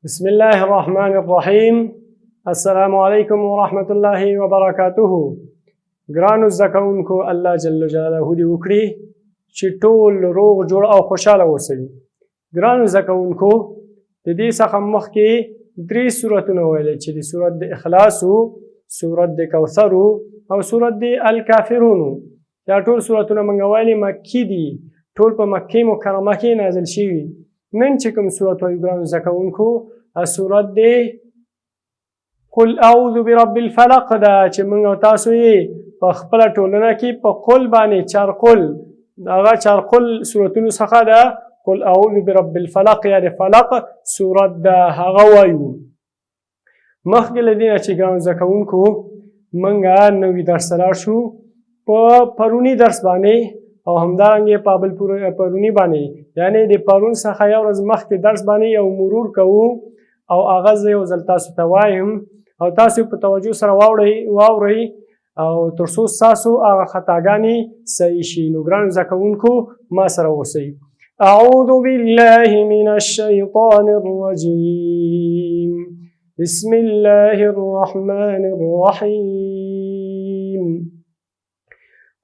بسم الله الرحمن الرحیم. السلام علیکم ورحمة الله وبرکاته. ګرانو زده کوونکو، الله جل جلاله دې وکړي چې ټول روغ جوړ او خوشحاله اوسئ. ګرانو زده کوونکو، د دې څخه مخکې درې سورتونه ویلې چې د سورت د اخلاص، سورت د کوثر او سورت د الکافرون. دا ټول سورتونه موږ ویلې مکي دي، ټول په مکې مکرمه کې نازل شوي. نن چې کوم سورت وایو ګرانو زده کوونکو، سورت د قل اعوذ برب الفلق ده چې موږ او تاسو یې په خپله ټولنه کې په قل باندې چارقل، هغه چارقل سورتونو څخه ده قل اعوذ برب الفلق یا د فلق سورت ده، هغه وایو. مخکې له دې نه چې ګرانو زده کوونکو موږ نوي درس ته لاړ شو په پروني درس باندې او همدارنګه په بل پروني باندې، یعنی د پرون څخه یو ورځ مخکې درس باندې یو مرور کوو او هغه زه یو ځل تاسو ته وایم او تاسو په توجه سره واورئ او تر څو ستاسو هغه خطاګانې صحیح شي. نو ګرانو زده کوونکو ما سره اوسئ. اعوذ بالله من الشیطان الرجیم. بسم الله الرحمن الرحیم.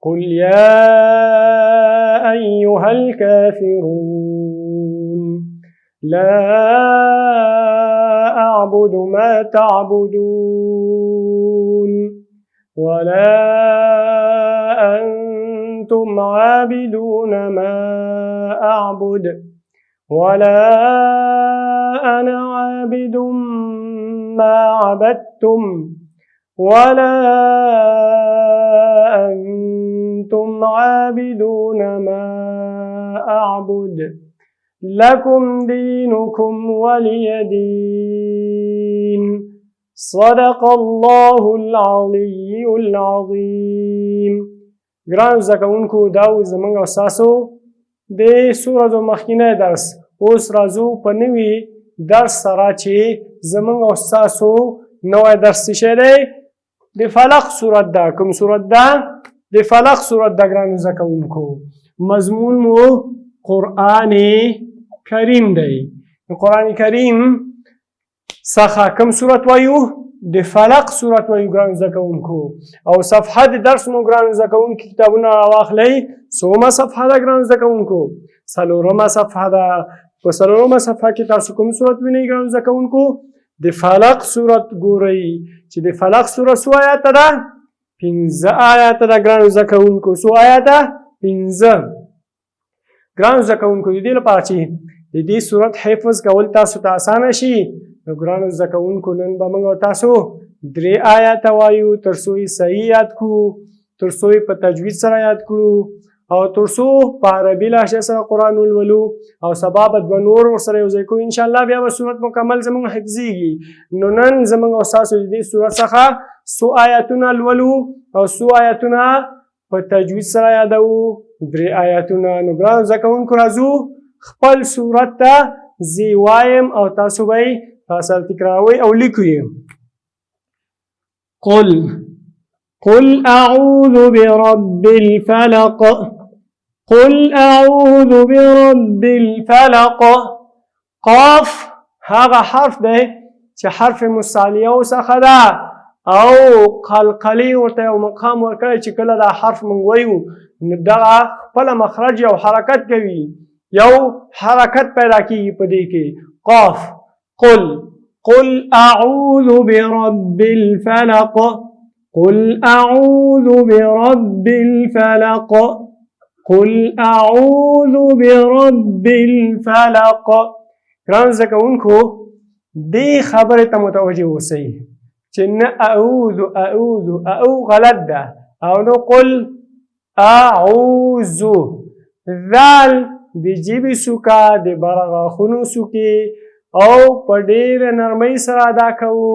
قل يا أيها الكافرون لا أعبد ما تعبدون ولا أنتم عابدون ما أعبد ولا أنا عابد ما عبدتم ولا أنتم عابدون ما أعبد لكم دينكم ولي دين. صدق الله العلي العظيم. ګرانو زده کوونکو، دا زموږ او ستاسو د سورت مخکینی درس. اوس راځو په نوي درس سره چې زموږ او ستاسو نوی درس څه شی دی؟ د فلق سورت ده. کوم سورت ده؟ د فلق سورت ده ګرانو زده کوونکو. مضمون مو قرآن کریم دی. د قرآن کریم څخه کوم سورت وایو؟ د فلق سورت وایو ګرانو زده کوونکو. او صفحه د درس مو ګرانو زده کوونکو کتابونه راواخلئ. څومه صفحه ده ګرانو زده کوونکو؟ څلورمه صفحه ده. په څلورمه صفحه کې تاسو کوم سورت وینئ ګرانو زده کوونکو؟ د فلق سورت ګورئ چې د فلق سورت څو آیاته ده؟ 15 آیاته ده ګرانو زده کوونکو. څو آیاته؟ 15. ګرانو زده کوونکو، د دې لپاره چې د دې سورت حفظ کول تاسو ته اسانه شي، نو ګرانو زده کوونکو نن به موږ تاسو 3 آیاته وایو تر څو یې صحیح یاد کړو، تر څو یې په تجوید سره یاد کړو او تر څو په عربي لهجه سره قرآن ولولو او سبا به دوه نور ورسره یو ځای کوو. انشاءالله بیا به صورت مکمل زموږ حفظیږي. نو نن زموږ او ستاسو د دې صورت څخه څو آیاتونه لولو او څو آیاتونه په تجوید سره یادوو؟ 3 آیاتونه. نو ګرانو زده کوونکو راځو خپل صورت ته زه وایم او تاسو به یې تاسو تکراروئ او لیکو یې. قل أعوذ برب الفلق. قل أعوذ برب الفلق. قاف هغه حرف دی چې حرف مصالحه څخه ده او قلقلي ورته یو مقام ورکړی چې کله دا حرف موږ وایو نو دغه خپله مخرج یو حرکت کوي، یو حرکت پیدا کیږي په دې کې. قاف. قل أعوذ برب الفلق. قل أعوذ برب الفلق. قل أعوذ برب الفلق. ګرانو زده کوونکو، دې خبرې ته متوجه اوسئ چې نه اعوذ غلط ده او نو قل اعوذ. ذال د جیبې سوکه، د بره غاښونو سوکې او په ډېره نرمۍ سره ادا کوو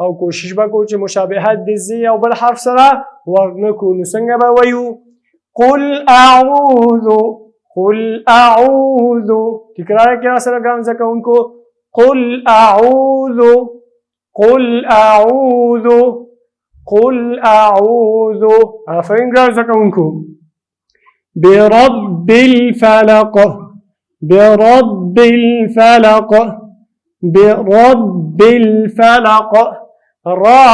او کوشش به کوو چې مشابهت د زی او بل حرف سره ورنه کړو. نو څنګه به وایو؟ قل اعوذ. قل اعوذ. تکرار کړئ راسره ګرانو زده کوونکو. قل اعوذ. قل اعوذ. قل اعوذ. آفرین ګرانو زده کوونکو. برب الفلق. برب الفلق. برب الفلق را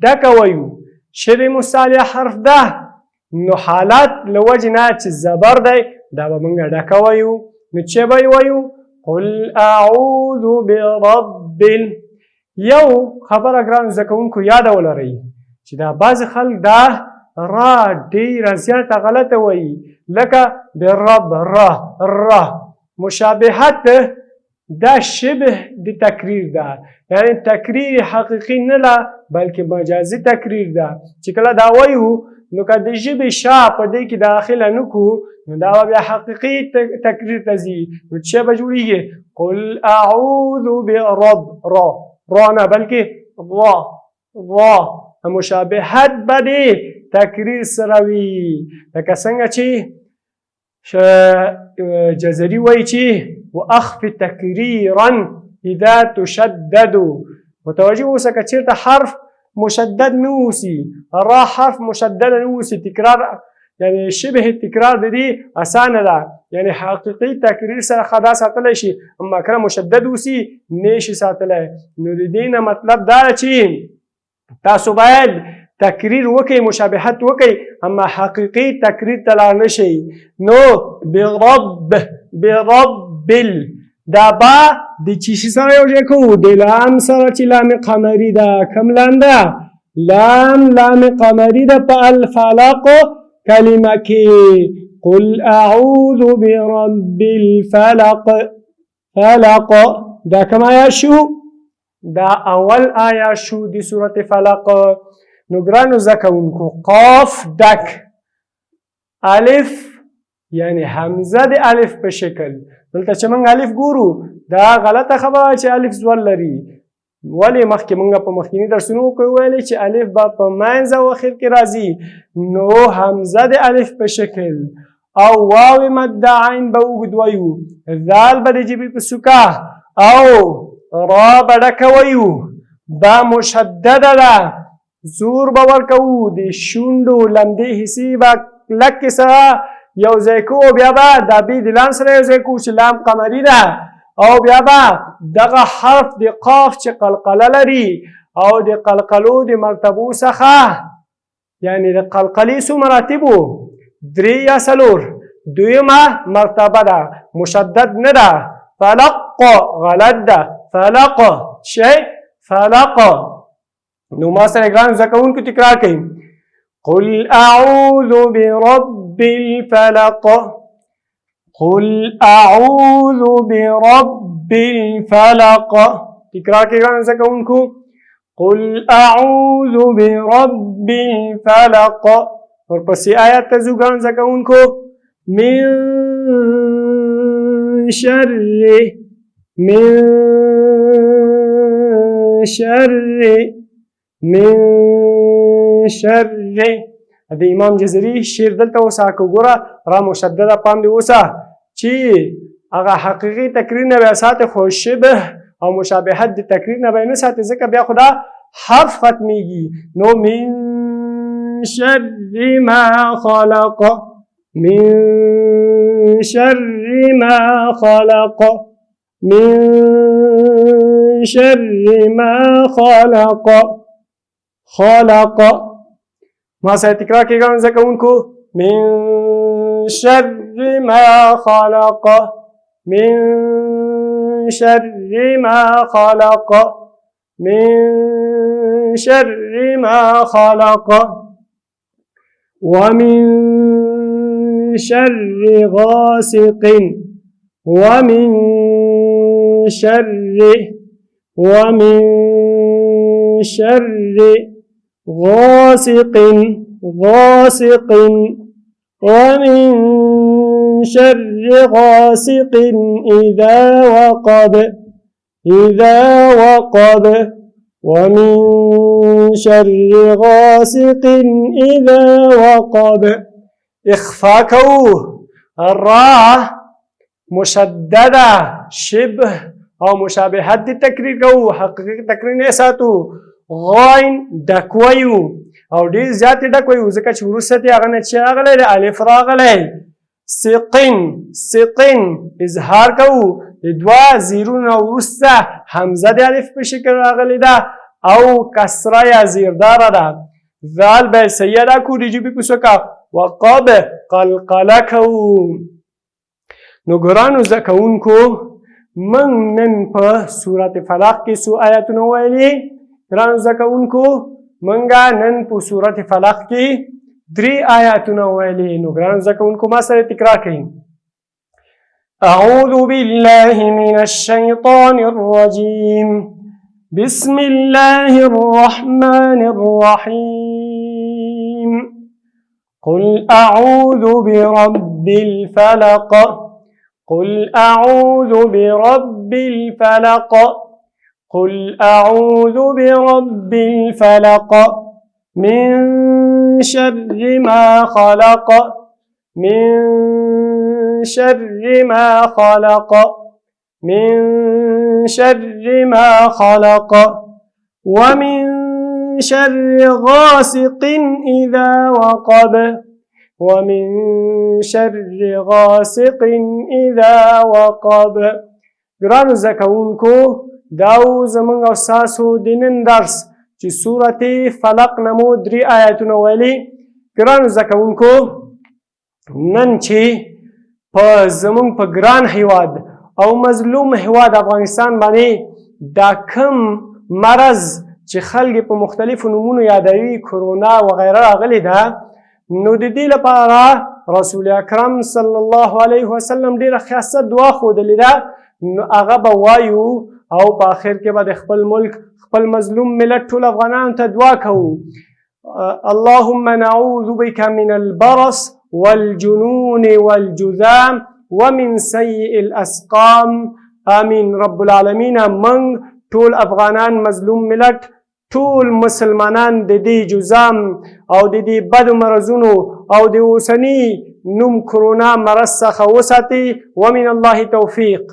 ډکه وایو شبه مستعلی حرف ده نو حالت لوجه نه چې زبر دی دا به موږ ډکه وایو نو چې به وایو قل اعوذ برب یو خبره ګرانو زده کوونکو یاده ولرئ چې دا بعضې خلک دا را ډېره زیاته غلطه وایي لکه برب را مشابهت دا شبه د تکریر ده یعنی تکریر حقیقي نه ده بلکې مجازي تکریر ده چې کله دا وایو نو که د ژبې شا په دې کې داخله نه کړو نو دا به بیا حقیقي تکریر ته ځي نو څه به جوړېږي قل اعوذ برب را نه بلکې وا مشابهت به د تکریر سره وي لکه څنګه چې جزري وایي چې واخف تکریرا اذا تشدد متوجه اوسه که چېرته حرف مشدد نه اوسي را حرف مشدد نه اوسي تکرار یعنی شبه تکرار د دې اسانه ده یعنی حقیقي تکریر سره خدا ساتلی شي اما کله مشدد اوسي نه شي ساتلی نو د دې نه مطلب دا چې تاسو باید تکریر وکئ مشابهت وکئ اما حقیقي تکریر ته لاړ نه شئ نو برب دا با د چی شي سره یو ځای کوو د لام سره چې لام قمري ده کوم لام ده لام قمري ده په الفلق کلمه کې قل اعوذ برب الفلق فلق دا کوم آیا شو دا اول آیا شو د سورة فلق نو ګرانو زده کوونکو قاف ډک الف یعنی حمزه د الف په شکل دلته چې موږ الف ګورو دا غلطه خبره چې الف زول لري ولې مخکې موږ په مخکیني درسونو کې ویلې چې الف به په منځ او اخر کې راځي نو حمزه د الف په شکل او واو مد عین به اوږد وایو ذال به د ژبې په سوکه او را به ډکه وایو با مشدده ده زور به ورکوو د شونډو لمدې حصې به کلکې سره یو ځای کوو بیا به دا بې د لام سره یو ځای کوو چې لام قمري ده او بیا به دغه حرف د قاف چې قلقله لري او د قلقلو د مرتبو څخه یعنی د قلقلې څو مراتبو درې یا څلور دویمه مرتبه ده مشدد نه ده فلق غلط ده فلق شی فلق نو ما سره ګران زده کوونکو تکرار کوي قل اعوذ برب الفلق قل اعوذ برب الفلق تکرار کوي ګران زده کوونکو قل اعوذ برب الفلق ورپسې آیات ته ځو ګران زده کوونکو من شر د امام جزري شعر دلته وساکه ګوره را مشدده پام دې وسه چې هغه حقیقي تکریر نه بیا ساتي خو شبه او مشابهت د تکریر نه به نه ساتي ځکه بیا خو دا حرف ختمیږي نو من شر ما خلق من شر ما خلق من شر ما خلق خلق ما سره تکرار کېږم زده کوونکو من شر ما خلق من شر ما خلق من شر ما خلق ومن شر غاسق ومن شر غاسق ومن شر غاسق إذا وقب ومن شر غاسق إذا وقب إخفاكو الراء مشدده شبه او مشابهت دی تکریر کوو حقیقي تکریر نه ساتو غاین ډکویو او ډېر زیاتې ډکویو ځکه چې وروسته ترې هغه نه چې راغلی د الف راغلی سقن اظهار کوو دوه زیرونه وروسته همزه د الف په شکل راغلې ده او کسره یا زیرداره ده. ذال به صحیح ادا کړو د ژبې په سوکه وقب قلقله کوو. نو ګرانو زده کوونکو موږ نن په سورت فلق کې څو آیاتونه ویلي؟ ګرانو زده کوونکو موږ نن په سورت فلق کې 3 آیاتونه ویلي. نو ګرانو زده کوونکو ما سره تکرار کړئ. أعوذ بالله من الشيطان الرجيم بسم الله الرحمن الرحيم قل أعوذ برب الفلق قل أعوذ برب الفلق قل أعوذ برب الفلق من شر ما خلق من شر ما خلق من شر ما خلق ومن شر غاسق إذا وقب ومن شر غاسق إذا وقب. ګرانو زده کوونکو دا زموږ او ستاسو د نن درس چې سورت فلق نه مو 3 آیاتونه ویلي. ګرانو زده کوونکو نن چې په زموږ په ګران هیواد او مظلوم هیواد افغانستان باندې دا کم مرض چې خلک په مختلفو نومونو یادوي کرونا وغیره راغلی ده، نو د دې لپاره رسول اکرم صلی الله علیه وسلم ډیره خاصه دعا ښودلې ده. نو هغه به وایو او په آخر کې به د خپل ملک خپل مظلوم ملت ټول افغانانو ته دعا کوو. اللهم نعوذ بك من البرص والجنون والجذام ومن سيء الاسقام. آمین رب العالمین. من ټول افغانان مظلوم ملت ټول مسلمانان د دې جذام او د دې بدو مرضونو او د اوسني نوم کرونا مرض څخه وساتي. ومن الله توفیق.